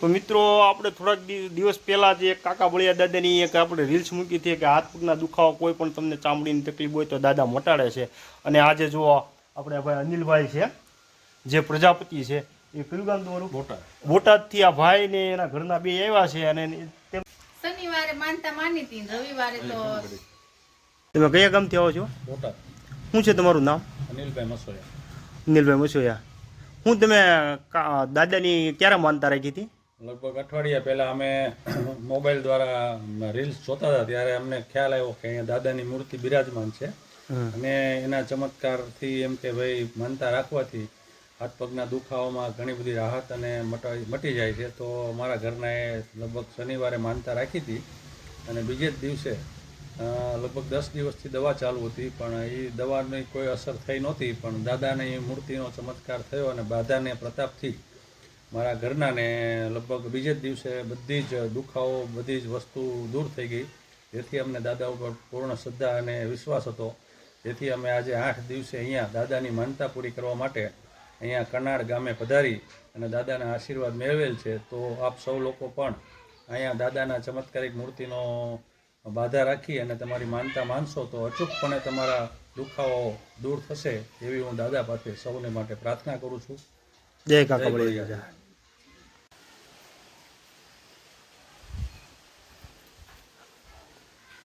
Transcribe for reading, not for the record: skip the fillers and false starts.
તો મિત્રો આપણે થોડાક દિવસ પહેલાં જે કાકા બળિયા દાદાની એક આપણે રીલ્સ મૂકી હતી કે હાથ પગના દુખાવા કોઈ પણ તમને ચામડીની તકલીફ હોય તો દાદા મટાડે છે. અને આજે જો આપણે ભાઈ અનિલભાઈ છે જે પ્રજાપતિ છે એ કયું ગામ તમારું? બોટાદથી આ ભાઈ ને એના ઘરના બે આવ્યા છે. અને શનિવારે માનતા માની હતી, રવિવારે તો. તમે કયા ગામથી આવો છો? બોટાદ. શું છે તમારું નામ? અનિલભાઈ મસોયા. અનિલભાઈ મસોયા. હું તમે દાદાની ક્યારે માનતા રાખી હતી? લગભગ અઠવાડિયા પહેલાં અમે મોબાઈલ દ્વારા રીલ્સ જોતા હતા ત્યારે અમને ખ્યાલ આવ્યો કે અહીંયા દાદાની મૂર્તિ બિરાજમાન છે અને એના ચમત્કારથી એમ કે ભાઈ માનતા રાખવાથી હાથ પગના દુખાવામાં ઘણી બધી રાહત અને મટી જાય છે. તો મારા ઘરનાએ લગભગ શનિવારે માનતા રાખી હતી અને બીજે જ દિવસે લગભગ 10 દિવસથી દવા ચાલુ હતી પણ એ દવાની કોઈ અસર થઈ નહોતી. પણ દાદાની મૂર્તિનો ચમત્કાર થયો અને દાદાને પ્રતાપથી મારા ઘરનાને લગભગ બીજે જ દિવસે બધી જ દુખાવો બધી જ વસ્તુ દૂર થઈ ગઈ. જેથી અમને દાદા ઉપર પૂર્ણ શ્રદ્ધા અને વિશ્વાસ હતો. જેથી અમે આજે 8 દિવસે અહીંયા દાદાની માનતા પૂરી કરવા માટે અહીંયા કનાડ ગામે પધારી અને દાદાના આશીર્વાદ મેળવેલ છે. તો આપ સૌ લોકો પણ અહીંયા દાદાના ચમત્કારિક મૂર્તિનો બાધા રાખી અને તમારી માનતા માનશો તો અચૂકપણે તમારા દુખાવો દૂર થશે એવી હું દાદા પાસે સૌને માટે પ્રાર્થના કરું છું. જય કાકા બળિયા.